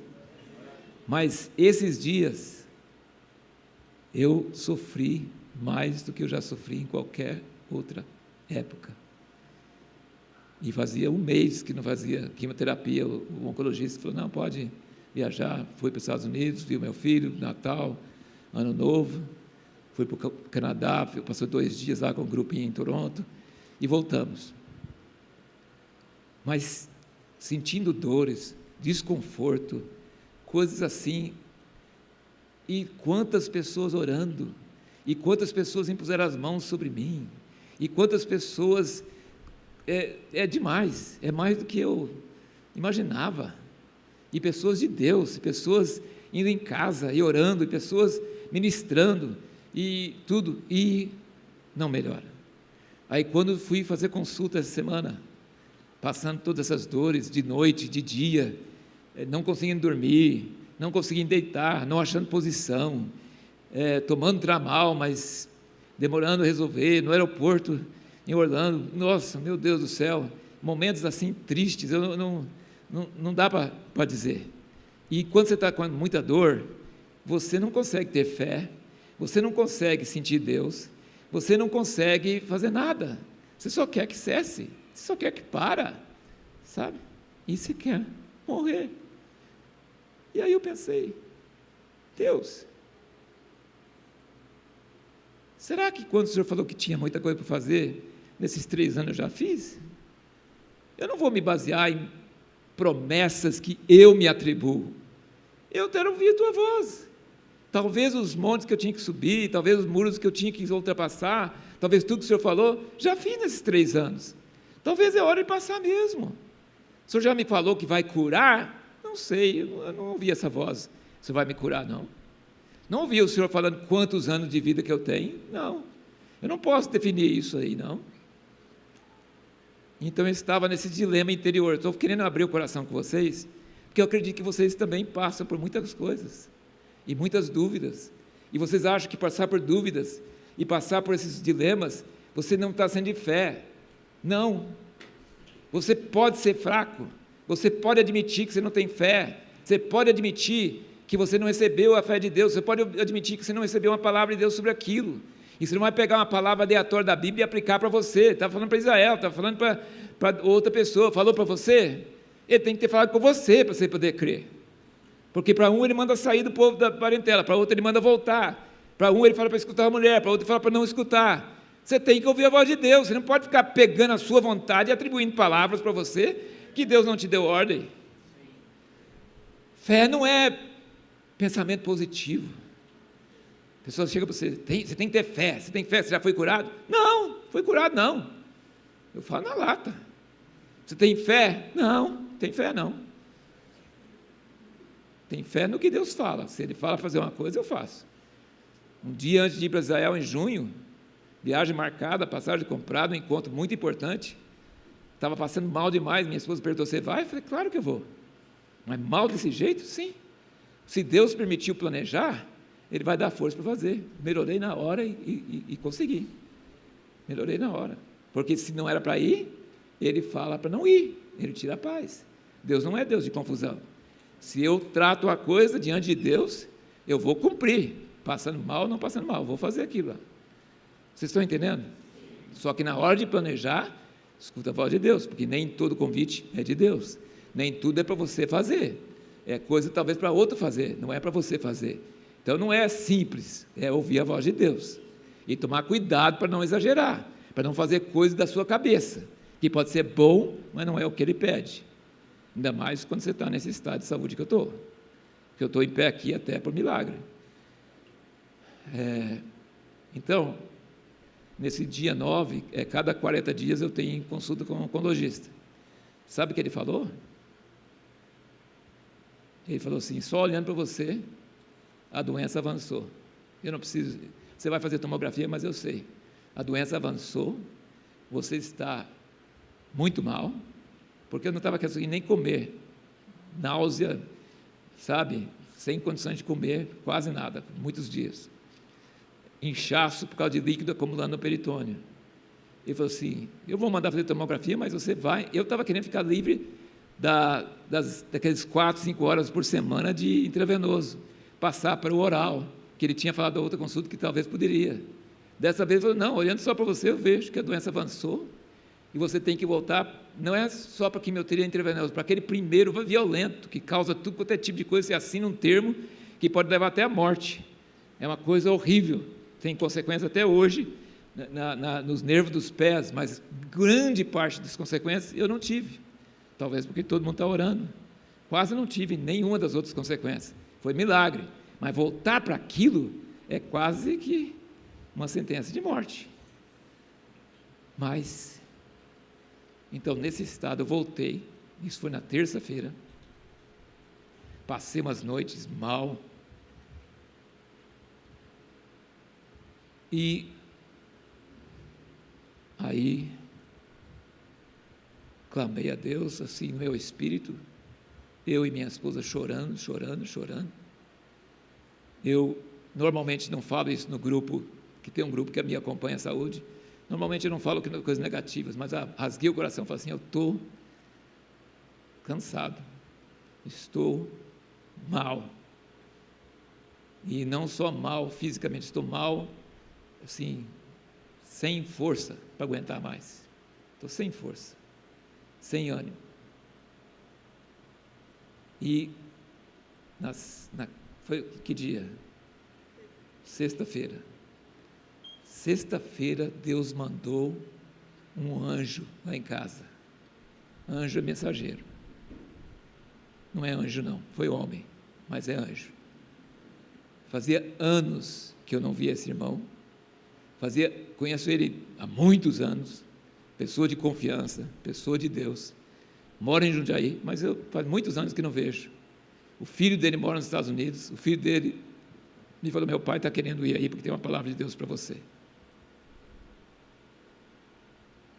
Mas esses dias, eu sofri mais do que eu já sofri em qualquer outra época. E fazia 1 mês que não fazia quimioterapia, o oncologista falou, não, pode viajar. Fui para os Estados Unidos, vi o meu filho, Natal, Ano Novo, fui para o Canadá, passou 2 dias lá com um grupinho em Toronto, e voltamos. Mas sentindo dores, desconforto, coisas assim, e quantas pessoas orando, e quantas pessoas impuseram as mãos sobre mim, e quantas pessoas, é demais, é mais do que eu imaginava, e pessoas de Deus, pessoas indo em casa e orando, e pessoas ministrando, e tudo, e não melhora. Aí quando fui fazer consulta essa semana, passando todas essas dores, de noite, de dia, não conseguindo dormir, não conseguindo deitar, não achando posição, tomando Tramal, mas demorando a resolver, no aeroporto, em Orlando, nossa, meu Deus do céu, momentos assim tristes, não dá para dizer. E quando você está com muita dor, você não consegue ter fé, você não consegue sentir Deus, você não consegue fazer nada, você só quer que cesse, você só quer que para, sabe? E você quer morrer. E aí eu pensei, Deus, será que quando o Senhor falou que tinha muita coisa para fazer, nesses 3 anos eu já fiz? Eu não vou me basear em promessas que eu me atribuo, eu quero ouvir a tua voz, Talvez os montes que eu tinha que subir, talvez os muros que eu tinha que ultrapassar, talvez tudo que o Senhor falou, já fiz nesses 3 anos. Talvez é hora de passar mesmo. O Senhor já me falou que vai curar? Não sei, eu não ouvi essa voz. O Senhor vai me curar, não. Não ouvi o Senhor falando quantos anos de vida que eu tenho? Não. Eu não posso definir isso aí, não. Então eu estava nesse dilema interior. Estou querendo abrir o coração com vocês, porque eu acredito que vocês também passam por muitas coisas e muitas dúvidas. E vocês acham que passar por dúvidas e passar por esses dilemas, você não está sendo de fé. Não. Você pode ser fraco. Você pode admitir que você não tem fé. Você pode admitir que você não recebeu a fé de Deus. Você pode admitir que você não recebeu uma palavra de Deus sobre aquilo. E você não vai pegar uma palavra aleatória da Bíblia e aplicar para você. Está falando para Israel, está falando para outra pessoa. Falou para você? Ele tem que ter falado com você para você poder crer. Porque para um ele manda sair do povo da parentela, para outro ele manda voltar. Para um ele fala para escutar a mulher, para outro ele fala para não escutar. Você tem que ouvir a voz de Deus. Você não pode ficar pegando a sua vontade e atribuindo palavras para você que Deus não te deu ordem. Fé não é pensamento positivo. A pessoa chega para você, você tem que ter fé. Você tem fé? Você já foi curado? Não, foi curado não. Eu falo na lata. Você tem fé? Não, tem fé não. Tem fé no que Deus fala. Se Ele fala fazer uma coisa, eu faço. Um dia antes de ir para Israel, em junho, viagem marcada, passagem comprada, um encontro muito importante. Estava passando mal demais, minha esposa perguntou, você vai? Eu falei, claro que eu vou. Mas mal desse jeito? Sim. Se Deus permitiu planejar, Ele vai dar força para fazer. Melhorei na hora e consegui. Melhorei na hora. Porque se não era para ir, Ele fala para não ir. Ele tira a paz. Deus não é Deus de confusão. Se eu trato a coisa diante de Deus, eu vou cumprir. Passando mal ou não passando mal, eu vou fazer aquilo lá. Vocês estão entendendo? Só que na hora de planejar, escuta a voz de Deus, porque nem todo convite é de Deus. Nem tudo é para você fazer. É coisa talvez para outro fazer, não é para você fazer. Então não é simples, é ouvir a voz de Deus. E tomar cuidado para não exagerar, para não fazer coisa da sua cabeça, que pode ser bom, mas não é o que Ele pede. Ainda mais quando você está nesse estado de saúde que eu estou. Porque eu estou em pé aqui até por milagre. Então, nesse dia 9, cada 40 dias eu tenho consulta com um oncologista. Sabe o que ele falou? Ele falou assim, só olhando para você, a doença avançou. Eu não preciso, você vai fazer tomografia, mas eu sei. A doença avançou, você está muito mal, porque eu não estava conseguindo nem comer. Náusea, sabe, sem condições de comer, quase nada, muitos dias. Inchaço por causa de líquido acumulando no peritônio. Ele falou assim, eu vou mandar fazer tomografia, mas você vai... Eu estava querendo ficar livre daqueles 4, 5 horas por semana de intravenoso, passar para o oral, que ele tinha falado da outra consulta que talvez poderia. Dessa vez ele falou, não, olhando só para você, eu vejo que a doença avançou, e você tem que voltar, não é só para quimioterapia intravenosa, para aquele primeiro violento, que causa tudo quanto é tipo de coisa, você assina um termo que pode levar até a morte. É uma coisa horrível, tem consequência até hoje, nos nervos dos pés, mas grande parte das consequências eu não tive. Talvez porque todo mundo está orando. Quase não tive nenhuma das outras consequências. Foi milagre. Mas voltar para aquilo é quase que uma sentença de morte. Mas, então, nesse estado eu voltei. Isso foi na terça-feira. Passei umas noites mal. E aí clamei a Deus, assim, no meu espírito, eu e minha esposa chorando. Eu normalmente não falo isso no grupo, que tem um grupo que me acompanha a saúde, normalmente eu não falo coisas negativas, mas rasguei o coração e falei assim, eu estou cansado, estou mal, e não só mal fisicamente, estou mal, assim, sem força para aguentar mais, estou sem força, sem ânimo. E foi que dia? Sexta-feira. Sexta-feira Deus mandou um anjo lá em casa. Anjo é mensageiro. Não é anjo não, foi homem, mas é anjo. Fazia anos que eu não via esse irmão. Conheço ele há muitos anos, pessoa de confiança, pessoa de Deus. Mora em Jundiaí, mas faz muitos anos que não vejo. O filho dele mora nos Estados Unidos. O filho dele me falou: meu pai está querendo ir aí porque tem uma palavra de Deus para você.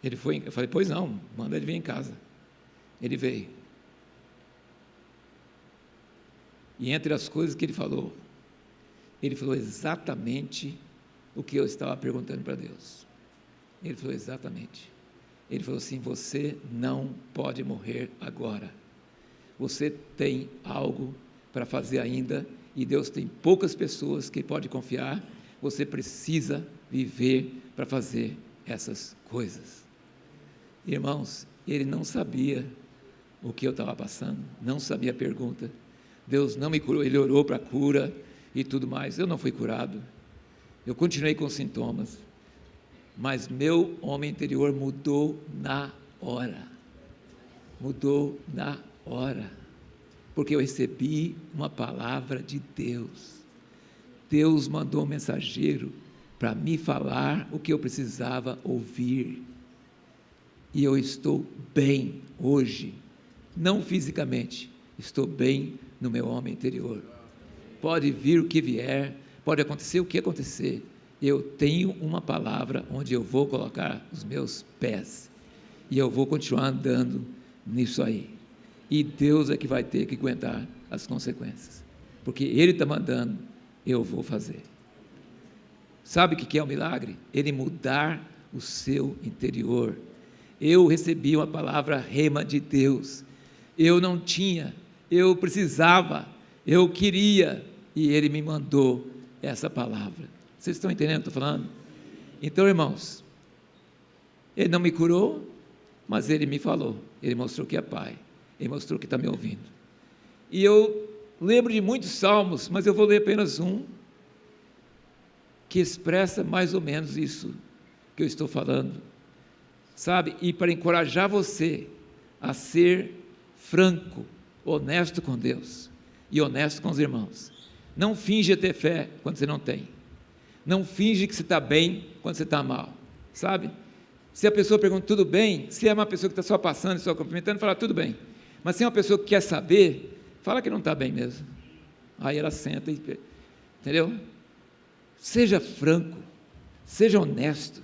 Ele foi, eu falei: pois não, manda ele vir em casa. Ele veio. E entre as coisas que ele falou exatamente o que eu estava perguntando para Deus. Ele falou exatamente. Ele falou assim: você não pode morrer agora. Você tem algo para fazer ainda, e Deus tem poucas pessoas que pode confiar. Você precisa viver para fazer essas coisas. Irmãos, ele não sabia o que eu estava passando, não sabia a pergunta. Deus não me curou, ele orou para a cura e tudo mais. Eu não fui curado, eu continuei com sintomas, mas meu homem interior mudou na hora, porque eu recebi uma palavra de Deus. Deus mandou um mensageiro para me falar o que eu precisava ouvir, e eu estou bem hoje, não fisicamente, estou bem no meu homem interior. Pode vir o que vier, pode acontecer o que acontecer, eu tenho uma palavra onde eu vou colocar os meus pés, e eu vou continuar andando nisso aí, e Deus é que vai ter que aguentar as consequências, porque Ele está mandando, eu vou fazer. Sabe o que é o milagre? Ele mudar o seu interior. Eu recebi uma palavra rema de Deus, eu não tinha, eu precisava, eu queria, e Ele me mandou essa palavra. Vocês estão entendendo o que eu estou falando? Então, irmãos, Ele não me curou, mas Ele me falou, Ele mostrou que é Pai, Ele mostrou que está me ouvindo. E eu lembro de muitos salmos, mas eu vou ler apenas um, que expressa mais ou menos isso que eu estou falando, sabe? E para encorajar você a ser franco, honesto com Deus e honesto com os irmãos. Não finge ter fé quando você não tem. Não finge que você está bem quando você está mal, sabe? Se a pessoa pergunta tudo bem, se é uma pessoa que está só passando, só cumprimentando, fala tudo bem. Mas se é uma pessoa que quer saber, fala que não está bem mesmo. Aí ela senta e... Entendeu? Seja franco, seja honesto,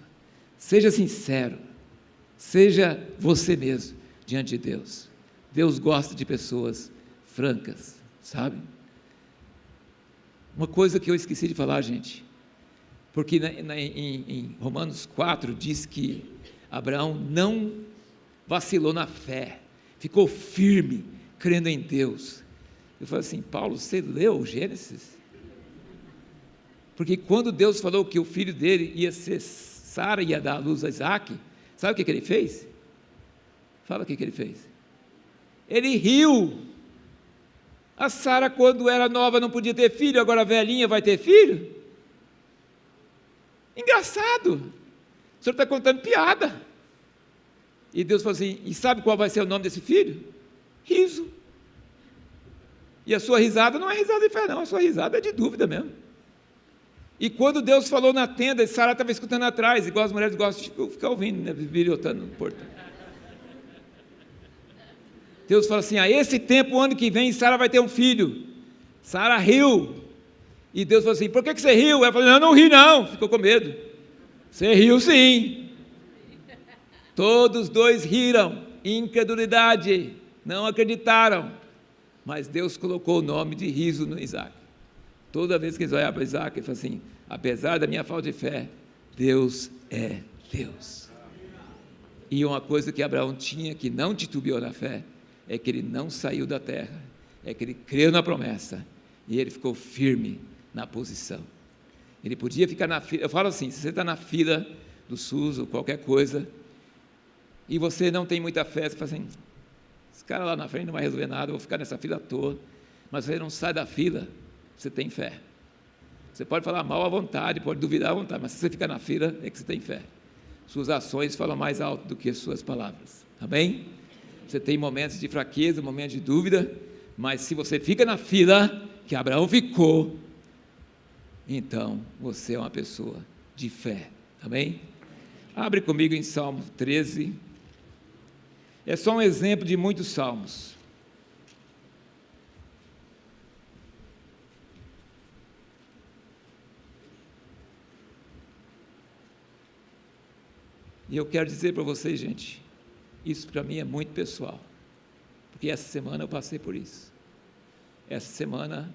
seja sincero, seja você mesmo diante de Deus. Deus gosta de pessoas francas, sabe? Uma coisa que eu esqueci de falar, gente, porque em Romanos 4 diz que Abraão não vacilou na fé, ficou firme, crendo em Deus. Eu falei assim: Paulo, você leu o Gênesis? Porque quando Deus falou que o filho dele ia ser Sara, ia dar à luz a Isaac, sabe o que ele fez? Fala o que ele fez. Ele riu. A Sara, quando era nova, não podia ter filho, agora velhinha vai ter filho? Engraçado. O senhor está contando piada. E Deus falou assim: e sabe qual vai ser o nome desse filho? Riso. E a sua risada não é risada de fé, não, a sua risada é de dúvida mesmo. E quando Deus falou na tenda, Sara estava escutando atrás, igual as mulheres gostam de ficar ouvindo, né, birilhotando no portão. Deus falou assim: a esse tempo, o ano que vem, Sara vai ter um filho. Sara riu. E Deus falou assim: por que você riu? Ela falou: não, não ri não. Ficou com medo. Você riu sim. Todos dois riram, incredulidade, não acreditaram. Mas Deus colocou o nome de riso no Isaac. Toda vez que eles olhavam para Isaac, ele falou assim: apesar da minha falta de fé, Deus é Deus. E uma coisa que Abraão tinha, que não titubeou na fé, é que ele não saiu da terra, é que ele creu na promessa, e ele ficou firme na posição. Ele podia ficar na fila, eu falo assim, se você está na fila do SUS ou qualquer coisa, e você não tem muita fé, você fala assim: esse cara lá na frente não vai resolver nada, eu vou ficar nessa fila à toa. Mas você não sai da fila, você tem fé. Você pode falar mal à vontade, pode duvidar à vontade, mas se você ficar na fila, é que você tem fé. Suas ações falam mais alto do que as suas palavras, amém? Você tem momentos de fraqueza, momentos de dúvida, mas se você fica na fila, que Abraão ficou, então você é uma pessoa de fé. Amém? Abre comigo em Salmo 13. É só um exemplo de muitos salmos. E eu quero dizer para vocês, gente, isso para mim é muito pessoal, porque essa semana eu passei por isso. Essa semana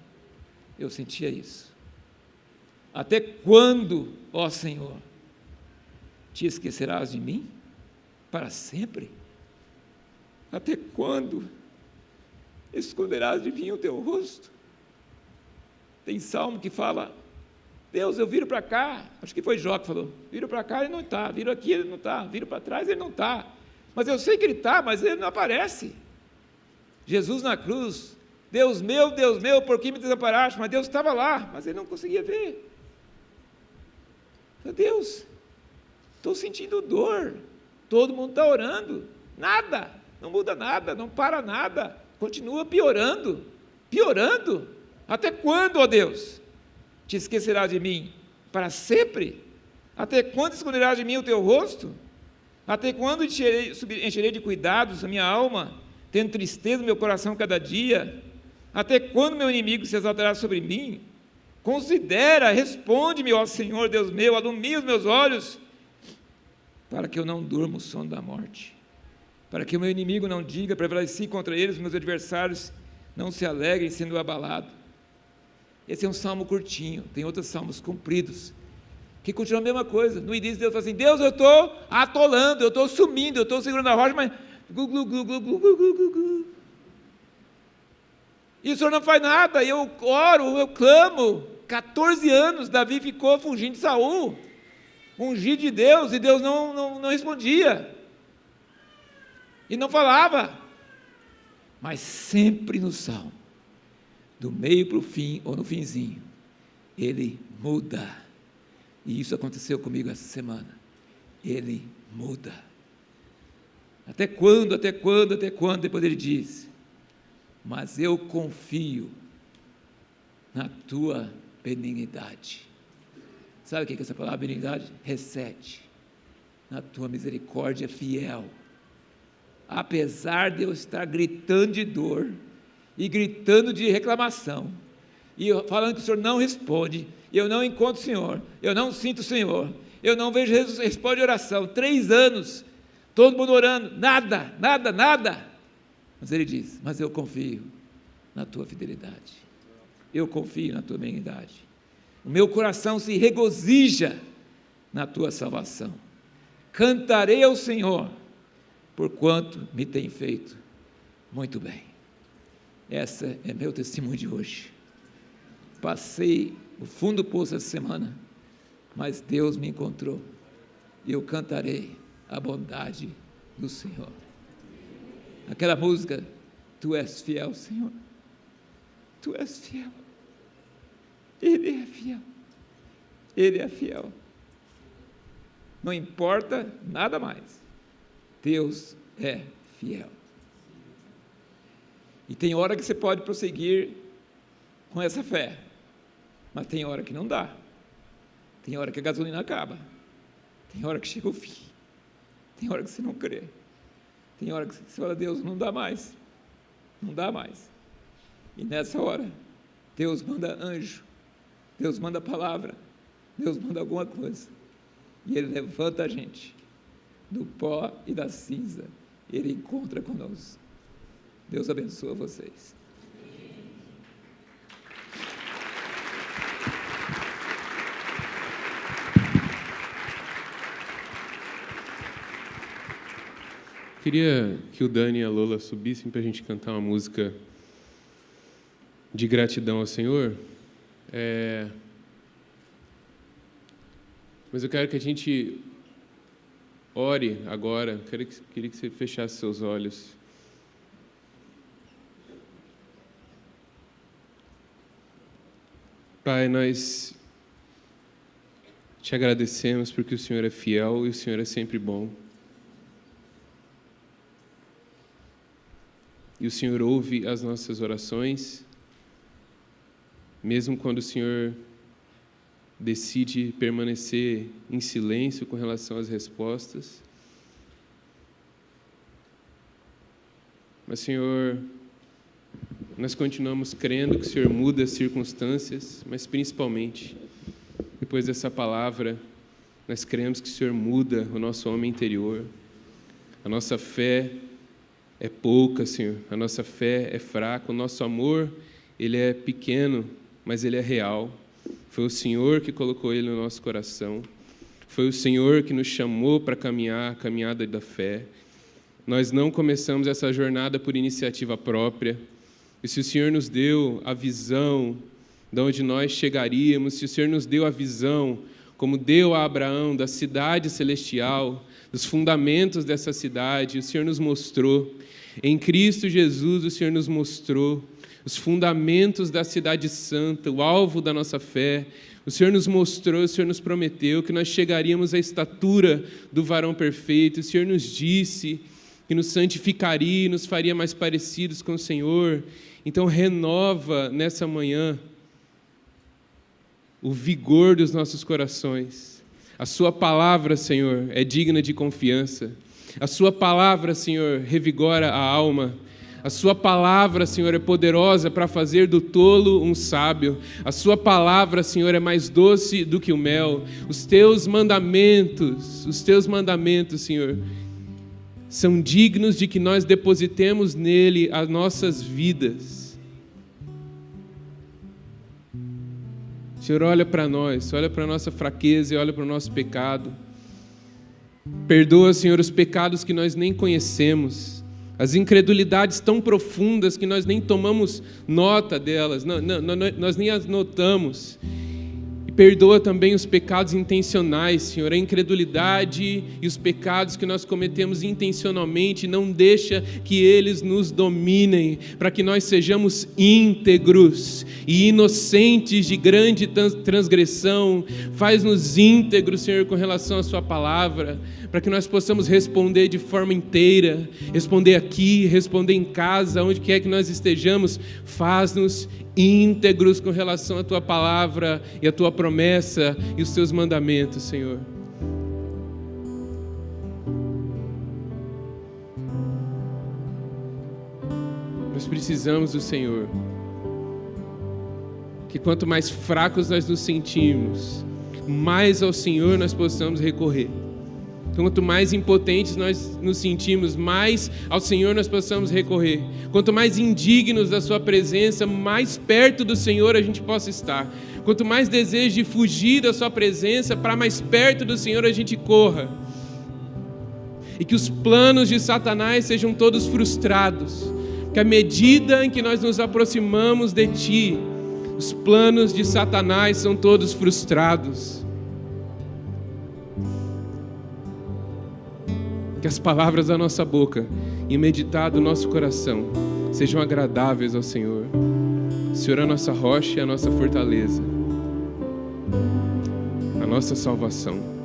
eu sentia isso. Até quando, ó Senhor, te esquecerás de mim? Para sempre? Até quando esconderás de mim o teu rosto? Tem salmo que fala: Deus, eu viro para cá, acho que foi Jó que falou, viro para cá, ele não está, viro aqui, ele não está, viro para trás, ele não está, mas eu sei que ele está, mas ele não aparece. Jesus na cruz: Deus meu, por que me desamparaste? Mas Deus estava lá, mas ele não conseguia ver. Deus, estou sentindo dor, todo mundo está orando, nada, não muda nada, não para nada, continua piorando, até quando, ó Deus, te esquecerás de mim? Para sempre? Até quando esconderás de mim o teu rosto? Até quando encherei de cuidados a minha alma, tendo tristeza no meu coração cada dia? Até quando meu inimigo se exaltará sobre mim? Considera, responde-me, ó Senhor Deus meu, alumia os meus olhos, para que eu não durma o sono da morte, para que o meu inimigo não diga, prevaleci contra eles, meus adversários não se alegrem sendo abalados. Esse é um salmo curtinho, tem outros salmos compridos, que continuam a mesma coisa. No início Deus fala assim: Deus, eu estou atolando, eu estou sumindo, eu estou segurando a rocha, mas glu, glu, glu, glu, glu, glu, glu, glu. E o Senhor não faz nada, eu oro, eu clamo. 14 anos Davi ficou fugindo de Saul, ungido de Deus, e Deus não respondia, e não falava, mas sempre no salmo, do meio para o fim, ou no finzinho, ele muda. E isso aconteceu comigo essa semana. Ele muda. Até quando? Depois ele diz: mas eu confio na tua benignidade. Sabe o que é essa palavra benignidade? Recete. Na tua misericórdia fiel. Apesar de eu estar gritando de dor, e gritando de reclamação, e falando que o Senhor não responde, eu não encontro o Senhor, eu não sinto o Senhor, eu não vejo Jesus responde oração, 3 anos, todo mundo orando, nada, mas ele diz: mas eu confio na tua fidelidade, eu confio na tua benignidade, o meu coração se regozija na tua salvação, cantarei ao Senhor, porquanto me tem feito muito bem. Essa é meu testemunho de hoje. Passei o fundo do poço essa semana, mas Deus me encontrou, e eu cantarei a bondade do Senhor. Aquela música: tu és fiel, Senhor, tu és fiel, Ele é fiel, Ele é fiel, não importa nada mais, Deus é fiel. E tem hora que você pode prosseguir com essa fé, mas tem hora que não dá, tem hora que a gasolina acaba, tem hora que chega o fim, tem hora que você não crê, tem hora que você fala: Deus, não dá mais, e nessa hora, Deus manda anjo, Deus manda palavra, Deus manda alguma coisa, e Ele levanta a gente do pó e da cinza, Ele encontra conosco. Deus abençoe vocês. Queria que o Dani e a Lola subissem para a gente cantar uma música de gratidão ao Senhor. Mas eu quero que a gente ore agora. Queria que você fechasse seus olhos. Pai, nós te agradecemos porque o Senhor é fiel e o Senhor é sempre bom. E o Senhor ouve as nossas orações, mesmo quando o Senhor decide permanecer em silêncio com relação às respostas. Mas, Senhor, nós continuamos crendo que o Senhor muda as circunstâncias, mas principalmente, depois dessa palavra, nós cremos que o Senhor muda o nosso homem interior. A nossa fé é pouca, Senhor, a nossa fé é fraca, o nosso amor, ele é pequeno, mas ele é real. Foi o Senhor que colocou ele no nosso coração. Foi o Senhor que nos chamou para caminhar a caminhada da fé. Nós não começamos essa jornada por iniciativa própria. E se o Senhor nos deu a visão de onde nós chegaríamos, se o Senhor nos deu a visão, como deu a Abraão, da cidade celestial, dos fundamentos dessa cidade, o Senhor nos mostrou. Em Cristo Jesus, o Senhor nos mostrou os fundamentos da cidade santa, o alvo da nossa fé. O Senhor nos mostrou, o Senhor nos prometeu que nós chegaríamos à estatura do varão perfeito. O Senhor nos disse que nos santificaria e nos faria mais parecidos com o Senhor. Então, renova nessa manhã o vigor dos nossos corações. A sua palavra, Senhor, é digna de confiança. A sua palavra, Senhor, revigora a alma. A sua palavra, Senhor, é poderosa para fazer do tolo um sábio. A sua palavra, Senhor, é mais doce do que o mel. Os teus mandamentos, Senhor, são dignos de que nós depositemos nele as nossas vidas. Senhor, olha para nós, olha para a nossa fraqueza e olha para o nosso pecado. Perdoa, Senhor, os pecados que nós nem conhecemos, as incredulidades tão profundas que nós nem tomamos nota delas, nós nem as notamos. Perdoa também os pecados intencionais, Senhor, a incredulidade e os pecados que nós cometemos intencionalmente, não deixa que eles nos dominem, para que nós sejamos íntegros e inocentes de grande transgressão. Faz-nos íntegros, Senhor, com relação à sua palavra, para que nós possamos responder de forma inteira, responder aqui, responder em casa, onde quer que nós estejamos. Faz-nos íntegros com relação à tua palavra e à tua promessa e os teus mandamentos, Senhor. Nós precisamos do Senhor. Que quanto mais fracos nós nos sentimos, mais ao Senhor nós possamos recorrer. Quanto mais impotentes nós nos sentimos, mais ao Senhor nós possamos recorrer. Quanto mais indignos da sua presença, mais perto do Senhor a gente possa estar. Quanto mais desejo de fugir da sua presença, para mais perto do Senhor a gente corra. E que os planos de Satanás sejam todos frustrados. Que à medida em que nós nos aproximamos de Ti, os planos de Satanás são todos frustrados. Que as palavras da nossa boca e meditar do nosso coração sejam agradáveis ao Senhor. O Senhor é a nossa rocha e a nossa fortaleza, a nossa salvação.